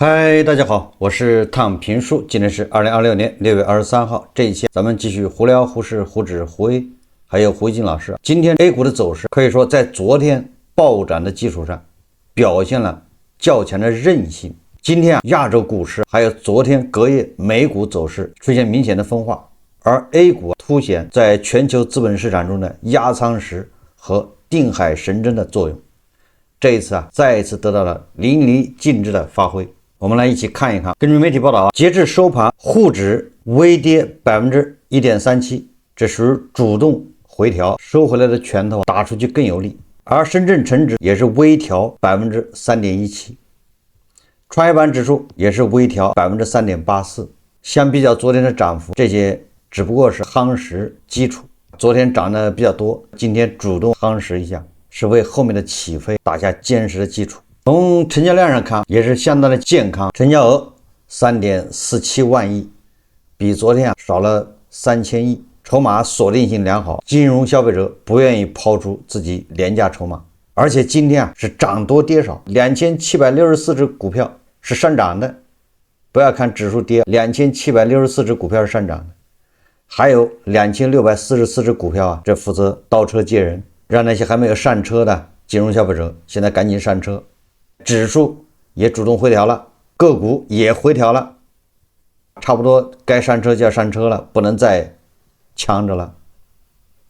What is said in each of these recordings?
嗨，大家好，我是躺平叔，今天是2026年6月23号。这一期咱们继续胡聊胡适、胡指、胡威，还有胡一金老师。今天 A 股的走势可以说在昨天暴涨的基础上，表现了较强的韧性。今天亚洲股市还有昨天隔夜美股走势出现明显的分化，而 A 股凸显在全球资本市场中的压舱石和定海神针的作用。这一次再一次得到了淋漓尽致的发挥。我们来一起看一看。根据媒体报道截至收盘，沪指微跌 1.37%， 这属于主动回调，收回来的拳头打出去更有力。而深圳成指也是微调 3.17%， 创业板指数也是微调 3.84%。 相比较昨天的涨幅，这些只不过是夯实基础，昨天涨得比较多，今天主动夯实一下，是为后面的起飞打下坚实的基础。从成交量上看也是相当的健康，成交额 3.47万亿，比昨天少了3000亿，筹码锁定性良好，金融消费者不愿意抛出自己廉价筹码。而且今天是涨多跌少，2764只股票是上涨的，不要看指数跌，2764只股票是上涨的，还有2644只股票这负责倒车接人，让那些还没有上车的金融消费者现在赶紧上车。指数也主动回调了，个股也回调了，差不多该上车就要上车了，不能再呛着了。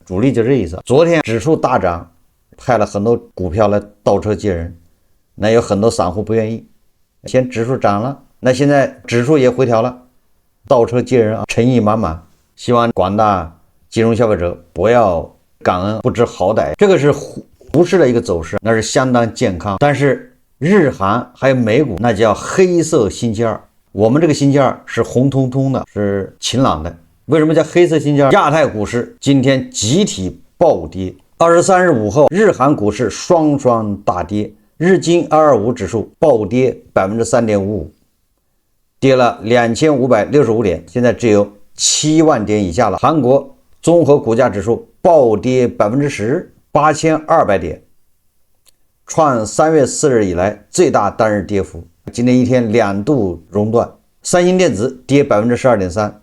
主力就这意思。昨天指数大涨，派了很多股票来倒车接人，那有很多散户不愿意，先指数涨了，那现在指数也回调了，倒车接人诚意满满，希望广大金融消费者不要感恩不知好歹。这个是胡适的一个走势，那是相当健康。但是日韩还有美股那叫黑色星期二，我们这个星期二是红彤彤的，是晴朗的。为什么叫黑色星期二？亚太股市今天集体暴跌，23日午后日韩股市双双大跌，日经225指数暴跌 3.55%， 跌了2565点，现在只有7万点以下了。韩国综合股价指数暴跌 10%， 8200点，创3月4日以来最大单日跌幅。今天一天2度熔断，三星电子跌 12.3%，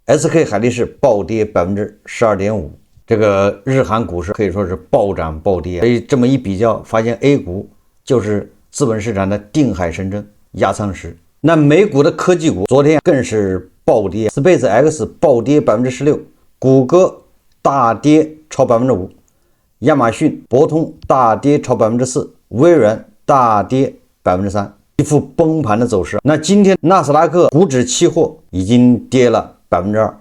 SK 海力士暴跌 12.5%。 这个日韩股市可以说是暴涨暴跌，所以这么一比较，发现 A 股就是资本市场的定海神针压舱石。那美股的科技股昨天更是暴跌， SpaceX 暴跌 16%， 谷歌大跌超 5%，亚马逊、博通大跌超 4%， 微软大跌 3%， 一副崩盘的走势。那今天纳斯达克股指期货已经跌了 2%，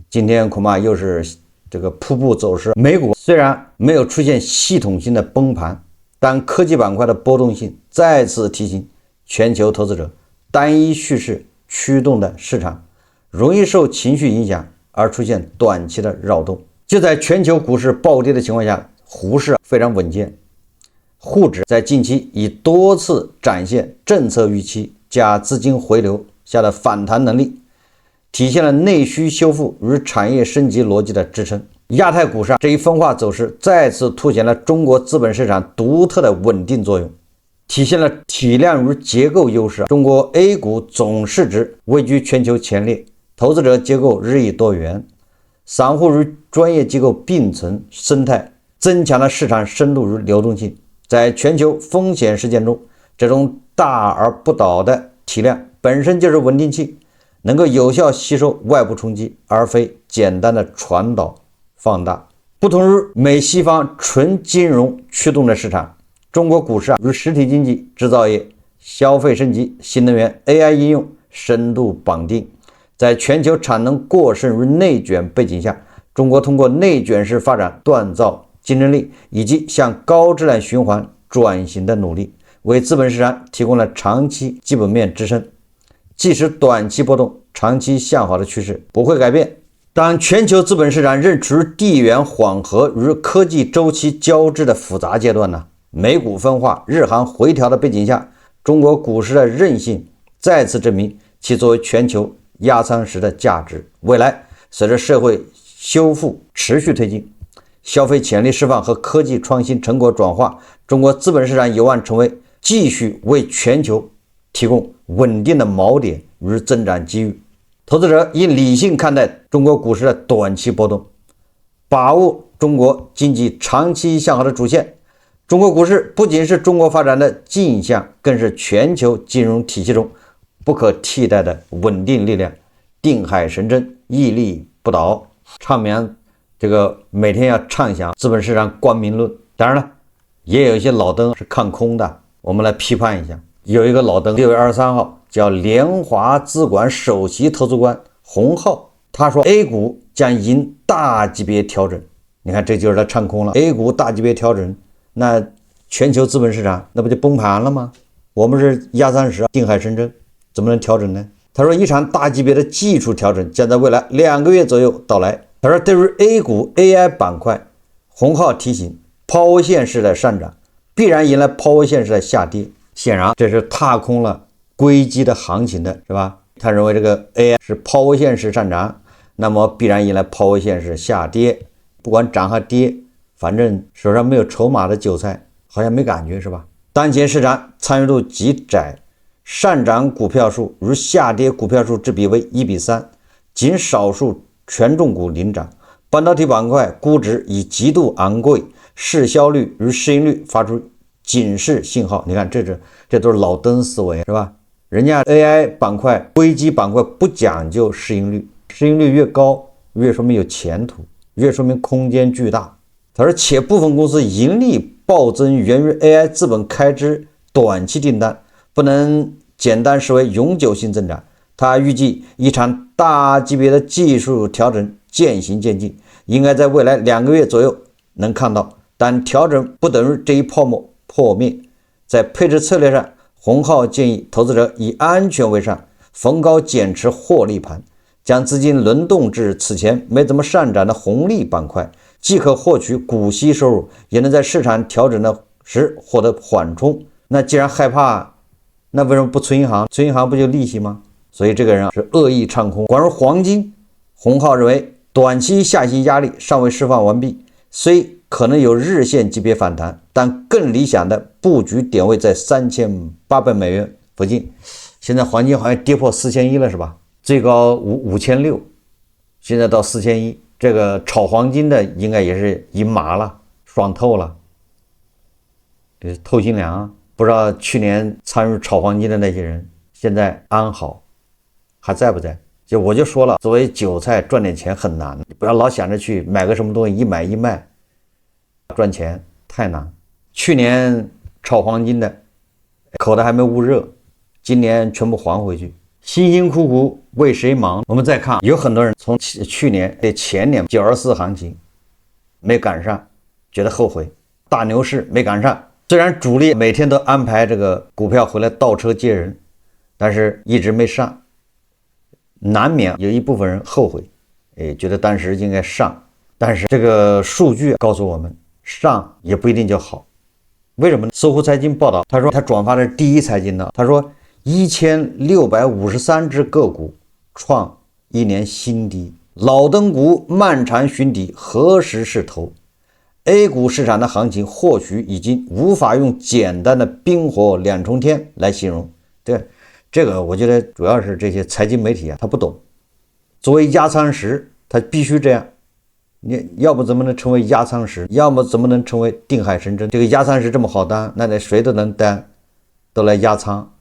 今天恐怕又是这个瀑布走势。美股虽然没有出现系统性的崩盘，但科技板块的波动性再次提醒全球投资者，单一叙事驱动的市场容易受情绪影响而出现短期的扰动。就在全球股市暴跌的情况下，胡适非常稳健，沪指在近期已多次展现政策预期加资金回流下的反弹能力，体现了内需修复与产业升级逻辑的支撑。亚太股市这一分化走势再次凸显了中国资本市场独特的稳定作用，体现了体量与结构优势。中国 A 股总市值位居全球前列，投资者结构日益多元，散户与专业机构并存生态，增强了市场深度与流动性。在全球风险事件中，这种大而不倒的体量本身就是稳定器，能够有效吸收外部冲击，而非简单的传导放大。不同于美西方纯金融驱动的市场，中国股市与实体经济、制造业、消费升级、新能源、AI 应用深度绑定。在全球产能过剩与内卷背景下，中国通过内卷式发展锻造竞争力以及向高质量循环转型的努力，为资本市场提供了长期基本面支撑。即使短期波动，长期向好的趋势不会改变。当全球资本市场仍处于地缘缓和与科技周期交织的复杂阶段呢，美股分化、日韩回调的背景下，中国股市的韧性再次证明其作为全球压舱石的价值。未来随着社会修复持续推进，消费潜力释放和科技创新成果转化，中国资本市场有望成为继续为全球提供稳定的锚点与增长机遇。投资者应理性看待中国股市的短期波动，把握中国经济长期向好的主线。中国股市不仅是中国发展的镜像，更是全球金融体系中不可替代的稳定力量。定海神针，屹立不倒。唱名这个每天要畅想资本市场光明论。当然了，也有一些老登是看空的，我们来批判一下。有一个老登6月23号叫联华资管首席投资官洪浩，他说 A 股将迎大级别调整。你看，这就是他唱空了。A 股大级别调整，那全球资本市场那不就崩盘了吗？我们是压30，定海神针，怎么能调整呢？他说一场大级别的技术调整将在未来2个月左右到来。他说对于 A 股 AI 板块，洪浩提醒，抛线式的上涨必然迎来抛线式的下跌。显然这是踏空了硅基的行情的，是吧？他认为这个 AI 是抛线式上涨，那么必然迎来抛线式下跌。不管涨和跌，反正手上没有筹码的韭菜好像没感觉，是吧？当前市场参与度极窄，上涨股票数与下跌股票数之比为1:3，仅少数权重股领涨。半导体板块估值已极度昂贵，市销率与市盈率发出警示信号。你看，这都是老登思维，是吧？人家 AI 板块、硅基板块不讲究市盈率，市盈率越高，越说明有前途，越说明空间巨大。他说，且部分公司盈利暴增源于 AI 资本开支短期订单，不能简单视为永久性增长。他预计一场大级别的技术调整渐行渐近，应该在未来2个月左右能看到，但调整不等于这一泡沫破灭。在配置策略上，洪浩建议投资者以安全为上，逢高减持获利盘，将资金轮动至此前没怎么上涨的红利板块，既可获取股息收入，也能在市场调整的时获得缓冲。那既然害怕，那为什么不存银行？存银行不就利息吗？所以这个人是恶意唱空。关于黄金，洪浩认为短期下行压力尚未释放完毕，虽可能有日线级别反弹，但更理想的布局点位在3800美元附近。现在黄金好像跌破4100了，是吧？最高5600，现在到4100，这个炒黄金的应该也是赢麻了，爽透了，这是透心凉啊！不知道去年参与炒黄金的那些人现在安好还在不在？我就说了，作为韭菜赚点钱很难，不要老想着去买个什么东西一买一卖赚钱，太难。去年炒黄金的口袋还没捂热，今年全部还回去，辛辛苦苦为谁忙？我们再看，有很多人从去年前年924行情没赶上，觉得后悔，大牛市没赶上。虽然主力每天都安排这个股票回来倒车接人，但是一直没上，难免有一部分人后悔，觉得当时应该上。但是这个数据告诉我们，上也不一定就好。为什么呢？搜狐财经报道，他说他转发的是第一财经的，他说1653只个股创1年新低，老登股漫长寻底，何时是头？ A 股市场的行情或许已经无法用简单的冰火两重天来形容。对，这个我觉得主要是这些财经媒体他不懂。作为压舱石，他必须这样。你要不怎么能成为压舱石？要么怎么能成为定海神针？这个压舱石这么好当，那谁都能当，都来压舱。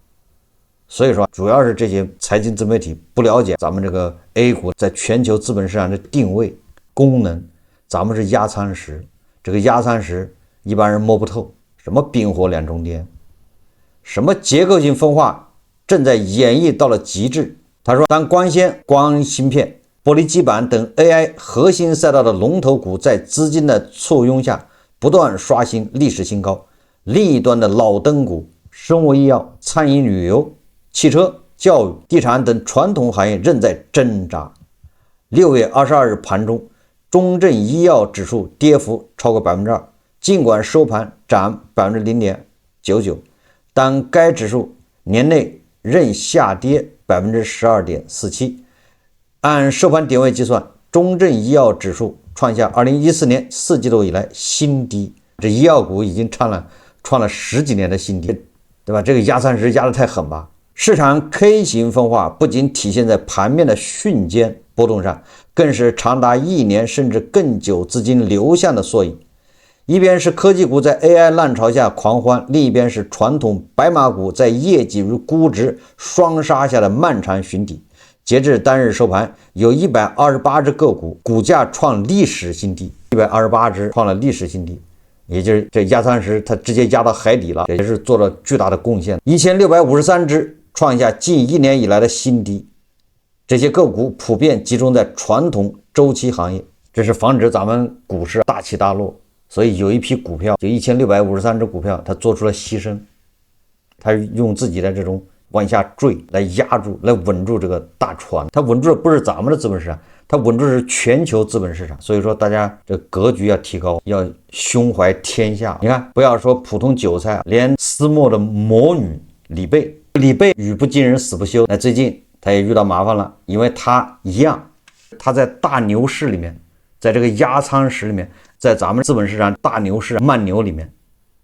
所以说，主要是这些财经自媒体不了解咱们这个 A 股在全球资本市场的定位功能，咱们是压舱石。这个压舱石一般人摸不透，什么冰火两重天，什么结构性分化正在演绎到了极致。他说，当光纤、光芯片、玻璃基板等 AI 核心赛道的龙头股在资金的簇拥下不断刷新历史新高，另一端的老登股、生物医药、餐饮旅游、汽车、教育、地产等传统行业仍在挣扎。6月22日盘中，中证医药指数跌幅超过 2%， 尽管收盘涨 0.99%， 但该指数年内仍下跌 12.47%。 按收盘点位计算，中证医药指数创下2014年4季度以来新低，这医药股已经创了10几年的新低，对吧？这个压舱石压得太狠吧。市场 K 型分化不仅体现在盘面的瞬间波动上，更是长达1年甚至更久资金流向的缩影。一边是科技股在 AI 浪潮下狂欢，另一边是传统白马股在业绩与估值双杀下的漫长寻底。截至当日收盘，有128只个股股价创历史新低，128只创了历史新低，也就是这压仓石它直接压到海底了，也是做了巨大的贡献。1653只创下近1年以来的新低。这些个股普遍集中在传统周期行业，这是防止咱们股市大起大落。所以有一批股票，就1653只股票，它做出了牺牲，它用自己的这种往下坠来压住，来稳住这个大船。它稳住的不是咱们的资本市场，它稳住的是全球资本市场。所以说大家这格局要提高，要胸怀天下。你看，不要说普通韭菜，连私募的魔女李贝语不惊人死不休。那最近他也遇到麻烦了，因为他一样，他在大牛市里面，在这个压仓石里面，在咱们资本市场大牛市慢牛里面，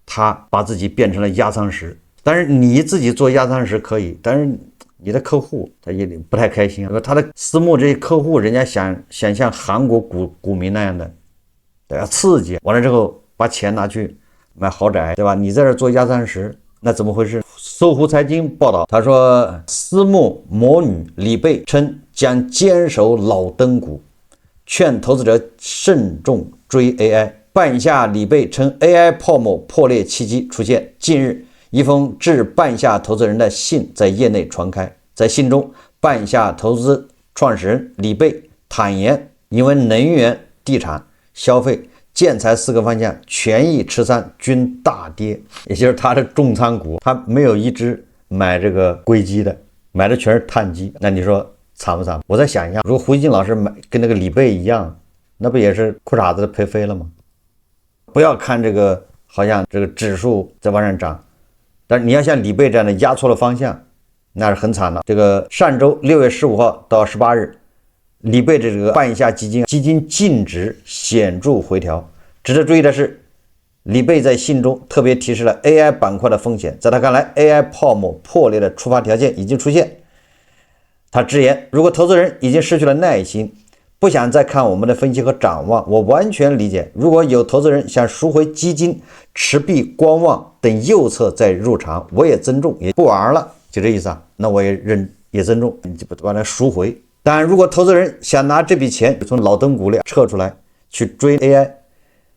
他把自己变成了压仓石。但是你自己做压仓石可以，但是你的客户他也不太开心，他的私募这些客户，人家想像韩国股民那样的，要刺激，完了之后把钱拿去买豪宅，对吧？你在这做压仓石，那怎么回事？搜狐财经报道，他说私募魔女李贝称将坚守老登股，劝投资者慎重追 AI。 半夏李贝称 AI 泡沫破裂契机出现。近日，一封致半夏投资人的信在业内传开，在信中，半夏投资创始人李贝坦言，因为能源、地产、消费、建材4个方向权益持仓均大跌，也就是他的重仓股，他没有一只买这个硅基的，买的全是碳基。那你说惨不惨？我再想一下，如果胡锡进老师买跟那个李贝一样，那不也是裤衩子赔飞了吗？不要看这个好像这个指数在往上涨，但是你要像李贝这样的压错了方向，那是很惨的。这个上周6月15号到18日，李贝的这个半夏基金净值显著回调。值得注意的是，李贝在信中特别提示了 AI 板块的风险，在他看来 AI 泡沫破裂的触发条件已经出现。他直言，如果投资人已经失去了耐心，不想再看我们的分析和展望，我完全理解。如果有投资人想赎回基金持币观望，等右侧再入场，我也尊重，也不玩了，就这意思啊。那我也尊重，你就把它赎回。当然，如果投资人想拿这笔钱从老登股里撤出来去追 AI，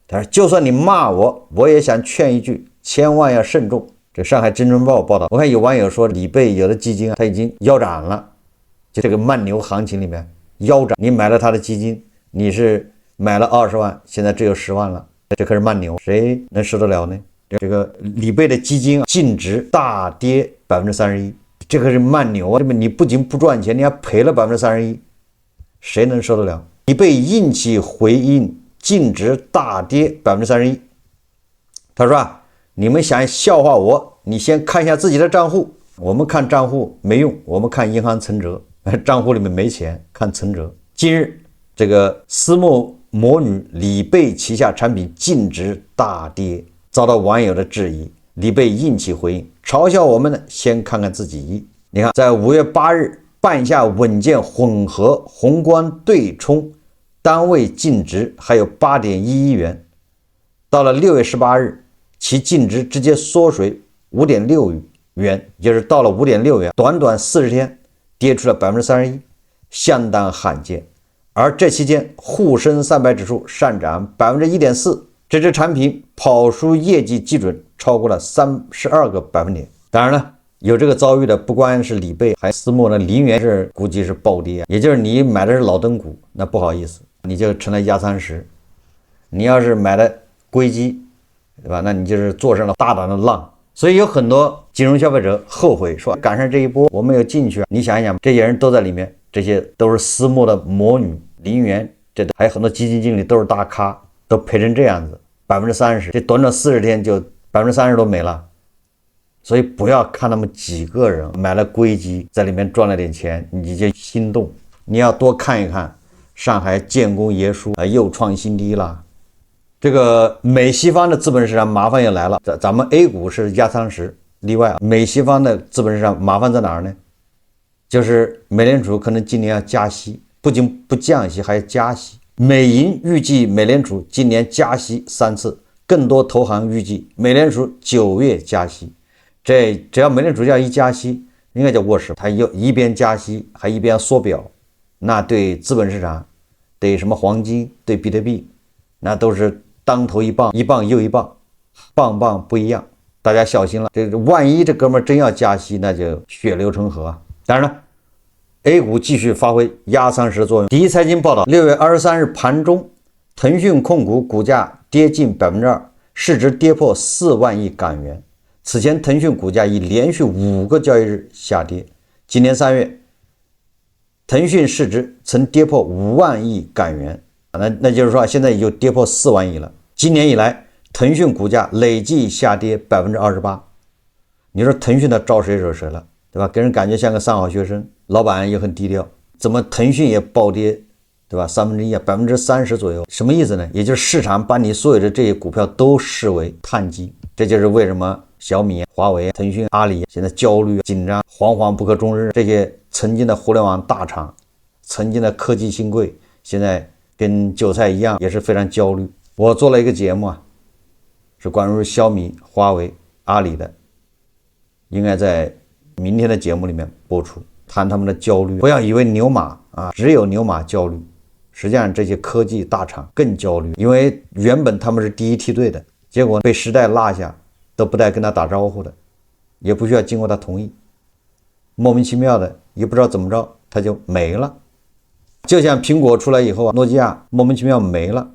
但是就算你骂我，我也想劝一句，千万要慎重。这上海证券报报道，我看有网友说李贝有的基金他已经腰斩了，就这个慢牛行情里面腰斩，你买了他的基金，你是买了20万，现在只有10万了，这可是慢牛，谁能受得了呢？这个李贝的基金净值大跌31%，这个是慢牛啊！你不仅不赚钱，你还赔了31%，谁能受得了？李贝硬气回应净值大跌31%，他说啊，你们想笑话我，你先看一下自己的账户。我们看账户没用，我们看银行存折，账户里面没钱，看存折。近日，这个私募魔女李贝旗下产品净值大跌，遭到网友的质疑。李贝硬气回应，嘲笑我们的先看看自己。你看，在5月8日，半夏稳健混合宏观对冲单位净值还有8.1亿元，到了6月18日，其净值直接缩水5.6元，就是到了5.6元，短短40天跌出了31%，相当罕见。而这期间，沪深300指数上涨1.4%，这支产品跑输业绩基准超过了32个百分点。当然了，有这个遭遇的不光是李贝，还私募的林园是估计是暴跌，也就是你买的是老登股，那不好意思，你就成了压仓石。你要是买的硅基，对吧？那你就是坐上了大胆的浪。所以有很多金融消费者后悔说，赶上这一波我没有进去。你想一想，这些人都在里面，这些都是私募的魔女林园，这还有很多基金经理都是大咖，都赔成这样子，30%，这短短40天就30%都没了。所以不要看那么几个人买了硅基，在里面赚了点钱，你就心动。你要多看一看上海建工爷叔又创新低了。这个美西方的资本市场麻烦也来了，咱们 A 股是压仓石，例外啊。美西方的资本市场麻烦在哪儿呢？就是美联储可能今年要加息，不仅不降息还要加息。美银预计美联储今年加息3次，更多投行预计美联储9月加息。这只要美联储要一加息，应该叫卧室，它又一边加息还一边缩表，那对资本市场，对什么黄金，对比特币，那都是当头一棒，一棒又一棒，棒棒不一样，大家小心了。这万一这哥们真要加息，那就血流成河。当然了，A 股继续发挥压舱石的作用。第一财经报道，6月23日盘中，腾讯控股股价跌近 2%， 市值跌破4万亿港元。此前腾讯股价已连续5个交易日下跌。今年3月，腾讯市值曾跌破5万亿港元，那就是说现在也就跌破4万亿了。今年以来，腾讯股价累计下跌 28%。你说腾讯的招谁惹谁了，对吧？给人感觉像个3好学生，老板也很低调，怎么腾讯也暴跌，对吧？1/3啊，30%左右，什么意思呢？也就是市场把你所有的这些股票都视为碳基，这就是为什么小米、华为、腾讯、阿里现在焦虑紧张，惶惶不可终日。这些曾经的互联网大厂，曾经的科技新贵，现在跟韭菜一样，也是非常焦虑。我做了一个节目啊，是关于小米、华为、阿里的，应该在明天的节目里面播出，谈他们的焦虑。不要以为牛马啊，只有牛马焦虑，实际上这些科技大厂更焦虑，因为原本他们是第一梯队的，结果被时代落下，都不带跟他打招呼的，也不需要经过他同意，莫名其妙的也不知道怎么着他就没了。就像苹果出来以后啊，诺基亚莫名其妙没了。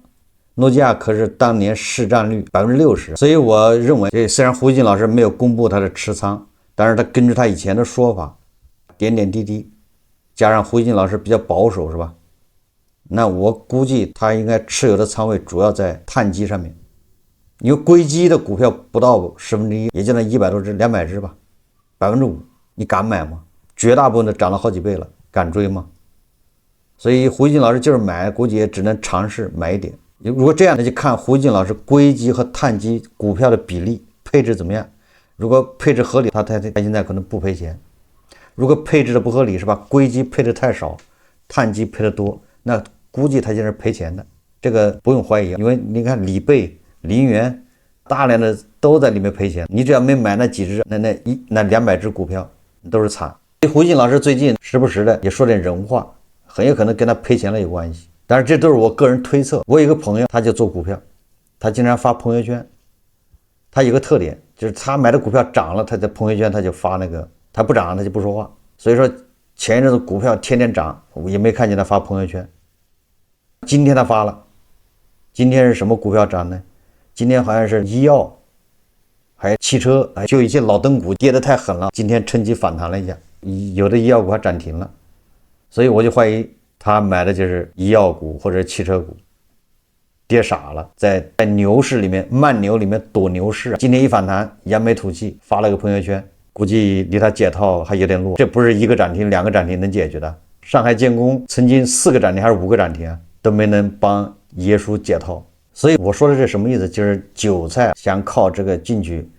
诺基亚可是当年市占率 60%， 所以我认为，这虽然胡锡进老师没有公布他的持仓，但是他根据他以前的说法，点点滴滴，加上胡锡进老师比较保守，是吧？那我估计他应该持有的仓位主要在碳基上面。因为硅基的股票不到1/10，也就那100多只、200只吧，5%，你敢买吗？绝大部分都涨了好几倍了，敢追吗？所以胡锡进老师就是买，估计也只能尝试买一点。如果这样，那就看胡锡进老师硅基和碳基股票的比例配置怎么样。如果配置合理，他现在可能不赔钱；如果配置的不合理，是吧？硅基配的太少，碳基配的多，那估计他就是赔钱的。这个不用怀疑，因为你看李贝、林源大量的都在里面赔钱，你只要没买那几只，那200只股票都是惨。胡锡进老师最近时不时的也说点人话，很有可能跟他赔钱了有关系。但是这都是我个人推测。我有一个朋友，他就做股票，他经常发朋友圈。他有个特点，就是他买的股票涨了，他在朋友圈他就发那个；他不涨他就不说话。所以说前一阵子股票天天涨，我也没看见他发朋友圈。今天他发了，今天是什么股票涨呢？今天好像是医药，还有汽车，就一些老灯股跌得太狠了，今天趁机反弹了一下，有的医药股还涨停了。所以我就怀疑他买的就是医药股或者汽车股，跌傻了，在牛市里面、慢牛里面躲牛市。今天一反弹，扬眉吐气，发了个朋友圈，估计离他解套还有点路。这不是1个涨停、2个涨停能解决的。上海建工曾经4个涨停还是5个涨停啊，都没能帮爷叔解套。所以我说的这什么意思？就是韭菜想靠这个进去，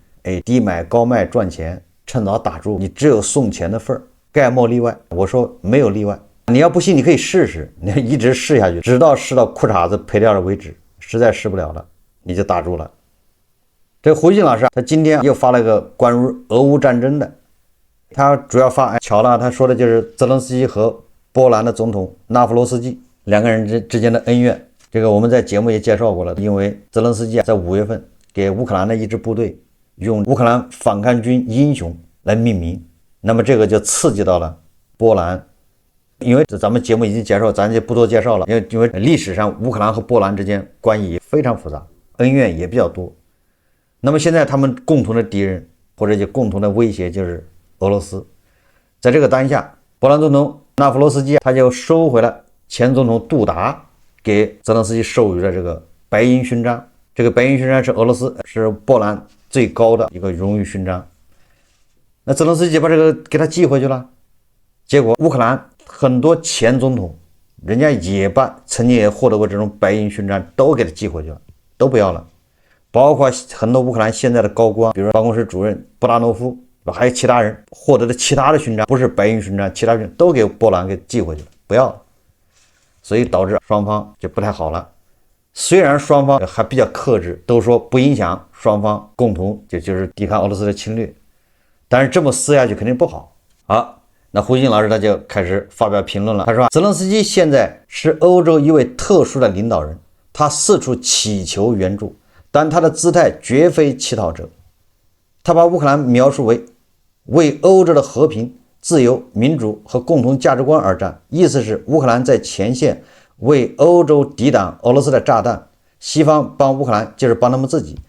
低买高卖赚钱，趁早打住，你只有送钱的份儿，概莫例外。我说没有例外。你要不信，你可以试试，你一直试下去，直到试到裤衩子赔掉了为止。实在试不了了，你就打住了。这胡锡进老师他今天又发了一个关于俄乌战争的，他主要发巧了，他说的就是泽连斯基和波兰的总统纳夫罗斯基两个人之间的恩怨。这个我们在节目也介绍过了，因为泽连斯基在5月份给乌克兰的一支部队用乌克兰反抗军英雄来命名，那么这个就刺激到了波兰。因为咱们节目已经介绍，咱就不多介绍了。因为历史上乌克兰和波兰之间关系非常复杂，恩怨也比较多。那么现在他们共同的敌人或者就共同的威胁就是俄罗斯。在这个当下，波兰总统纳夫罗斯基他就收回了前总统杜达给泽连斯基授予的这个白银勋章。这个白银勋章是波兰最高的一个荣誉勋章。那泽连斯基把这个给他寄回去了，结果乌克兰很多前总统人家也曾经也获得过这种白银勋章，都给他寄回去了，都不要了。包括很多乌克兰现在的高官，比如办公室主任布拉诺夫，还有其他人获得的其他的勋章，不是白云勋章，其他勋章都给波兰给寄回去了，不要了，所以导致双方就不太好了。虽然双方还比较克制，都说不影响双方共同就是抵抗俄罗斯的侵略，但是这么撕下去肯定不好。好，那胡锦老师他就开始发表评论了，他说泽连斯基现在是欧洲一位特殊的领导人，他四处祈求援助，但他的姿态绝非乞讨者。他把乌克兰描述为欧洲的和平、自由、民主和共同价值观而战，意思是乌克兰在前线为欧洲抵挡俄罗斯的炸弹，西方帮乌克兰就是帮他们自己。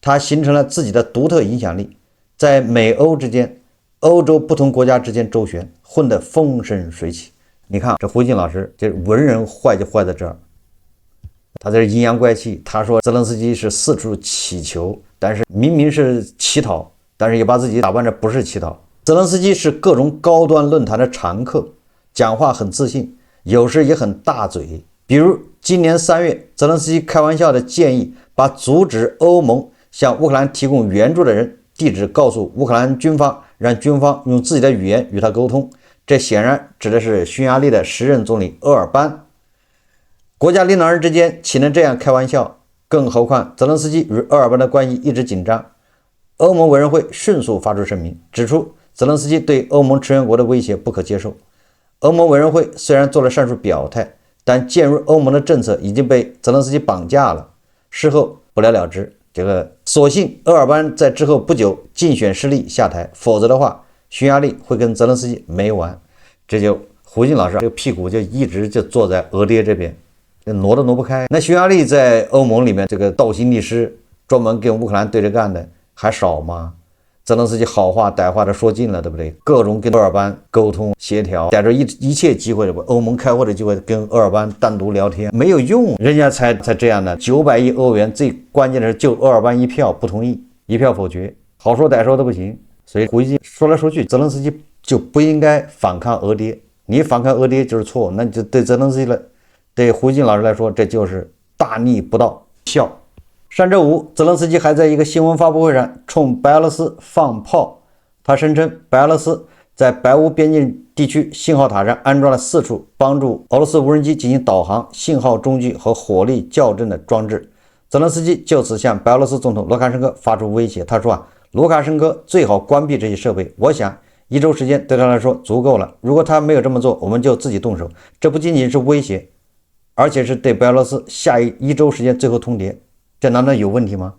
他形成了自己的独特影响力，在美欧之间、欧洲不同国家之间周旋，混得风生水起。你看这胡锦老师，这文人坏就坏在这儿，他在这阴阳怪气。他说泽连斯基是四处乞求，但是明明是乞讨，但是也把自己打扮着不是乞讨。泽连斯基是各种高端论坛的常客，讲话很自信，有时也很大嘴。比如今年3月，泽连斯基开玩笑的建议把阻止欧盟向乌克兰提供援助的人地址告诉乌克兰军方，让军方用自己的语言与他沟通。这显然指的是匈牙利的时任总理鄂尔班。国家领导人之间岂能这样开玩笑？更何况泽连斯基与鄂尔班的关系一直紧张。欧盟委员会迅速发出声明，指出泽连斯基对欧盟成员国的威胁不可接受。欧盟委员会虽然做了上述表态，但鉴于欧盟的政策已经被泽连斯基绑架了，事后不了了之。所幸鄂尔班在之后不久竞选失利下台，否则的话匈牙利会跟泽连斯基没完。这就胡锦老师这个屁股就一直就坐在俄爹这边，挪都挪不开。那匈牙利在欧盟里面这个倒行逆施，专门跟乌克兰对着干的还少吗？泽连斯基好话歹话的说尽了，对不对？各种跟鄂尔班沟通协调，逮着一切机会，欧盟开会的机会跟鄂尔班单独聊天，没有用，人家才这样的。900亿欧元，最关键的是就鄂尔班一票不同意，一票否决，好说歹说都不行。所以胡锦说来说去，泽连斯基就不应该反抗俄爹，你反抗俄爹就是错，那就对泽连斯基了，对胡锦老师来说，这就是大逆不道，笑。上周五，泽连斯基还在一个新闻发布会上冲白俄罗斯放炮。他声称白俄罗斯在白乌边境地区信号塔上安装了4处帮助俄罗斯无人机进行导航、信号中继和火力校正的装置。泽连斯基就此向白俄罗斯总统卢卡申科发出威胁。他说卢卡申科最好关闭这些设备，我想1周时间对他来说足够了。如果他没有这么做，我们就自己动手。这不仅仅是威胁，而且是对白俄罗斯下一周时间最后通牒。这难道有问题吗？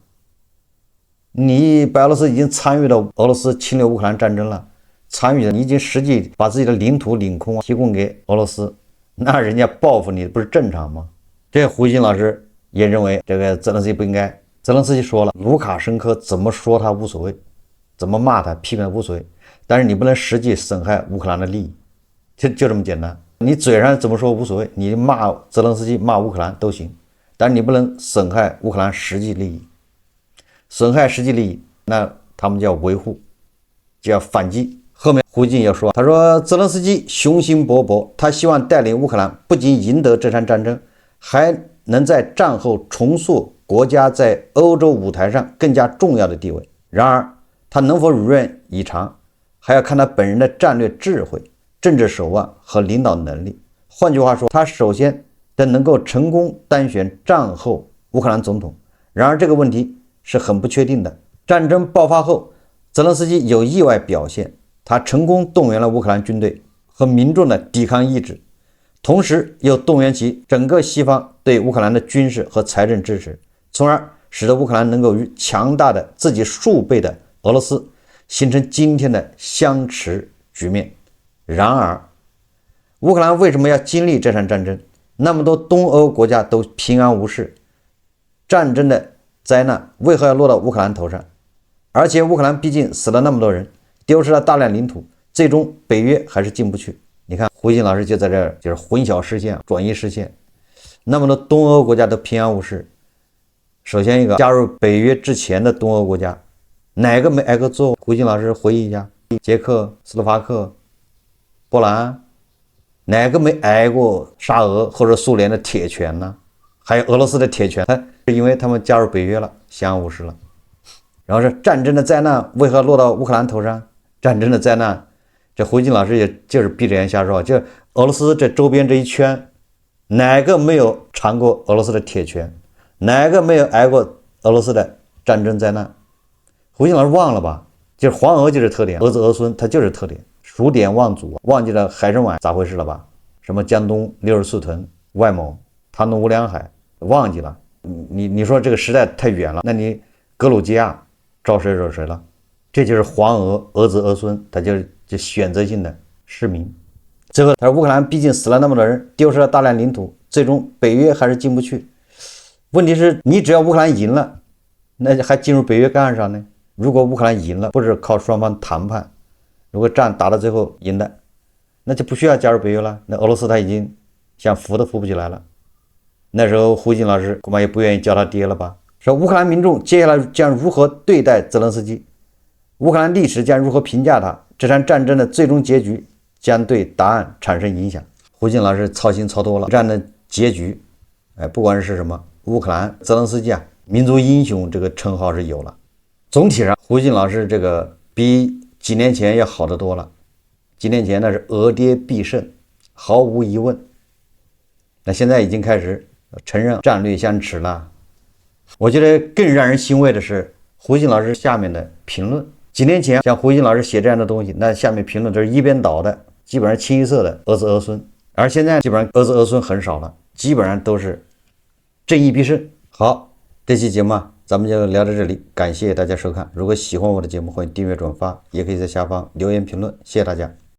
你白俄罗斯已经参与了俄罗斯侵略乌克兰战争了，参与了，你已经实际把自己的领土领空提供给俄罗斯，那人家报复你不是正常吗？这胡锦老师也认为这个泽连斯基不应该。泽连斯基说了，卢卡申科怎么说他无所谓，怎么骂他批评他无所谓，但是你不能实际损害乌克兰的利益，就这么简单。你嘴上怎么说无所谓，你骂泽连斯基骂乌克兰都行，但是你不能损害乌克兰实际利益。损害实际利益，那他们就要维护，就要反击。后面胡锦要说，他说泽连斯基雄心勃勃，他希望带领乌克兰不仅赢得这场战争，还能在战后重塑国家在欧洲舞台上更加重要的地位。然而他能否如愿以偿，还要看他本人的战略智慧、政治手腕和领导能力。换句话说，他首先得能够成功当选战后乌克兰总统。然而这个问题是很不确定的。战争爆发后，泽连斯基有意外表现，他成功动员了乌克兰军队和民众的抵抗意志，同时又动员起整个西方对乌克兰的军事和财政支持，从而使得乌克兰能够与强大的自己数倍的俄罗斯形成今天的相持局面。然而乌克兰为什么要经历这场战争？那么多东欧国家都平安无事，战争的灾难为何要落到乌克兰头上？而且乌克兰毕竟死了那么多人，丢失了大量领土，最终北约还是进不去。你看胡锦老师就在这儿就是混淆视线，转移视线。那么多东欧国家都平安无事，首先一个加入北约之前的东欧国家哪个没挨过揍？胡锦老师回忆一下，捷克、斯洛伐克、波兰，哪个没挨过沙俄或者苏联的铁拳呢？还有俄罗斯的铁拳，是因为他们加入北约了，相安无事了。然后是战争的灾难为何落到乌克兰头上？战争的灾难，这胡金老师也就是闭着眼瞎说，就俄罗斯这周边这一圈，哪个没有尝过俄罗斯的铁拳？哪个没有挨过俄罗斯的战争灾难？胡金老师忘了吧？就是黄俄就是特点，儿子儿孙他就是特点，数典忘祖，忘记了海参崴咋回事了吧？什么江东六十四屯、外蒙、唐努无两海，忘记了。你说这个时代太远了，那你格鲁吉亚招谁惹谁了？这就是黄俄儿子儿孙，他就选择性的失明。最后他说乌克兰毕竟死了那么多人，丢失了大量领土，最终北约还是进不去。问题是你只要乌克兰赢了，那还进入北约干啥呢？如果乌克兰赢了，不是靠双方谈判，如果战打到最后赢的，那就不需要加入北约了。那俄罗斯他已经想扶都扶不起来了。那时候胡锦老师恐怕也不愿意叫他爹了吧？说乌克兰民众接下来将如何对待泽连斯基？乌克兰历史将如何评价他？这场战争的最终结局将对答案产生影响。胡锦老师操心操多了，战的结局，不管是什么，乌克兰泽连斯基啊，民族英雄这个称号是有了。总体上，胡锦老师这个比几年前要好得多了。几年前那是俄爹必胜，毫无疑问。那现在已经开始承认战略相持了。我觉得更让人欣慰的是胡锦老师下面的评论。几年前像胡锦老师写这样的东西，那下面评论都是一边倒的，基本上清一色的儿子儿孙。而现在基本上儿子儿孙很少了，基本上都是正义必胜。好，这期节目咱们就聊到这里，感谢大家收看。如果喜欢我的节目，欢迎订阅转发，也可以在下方留言评论，谢谢大家。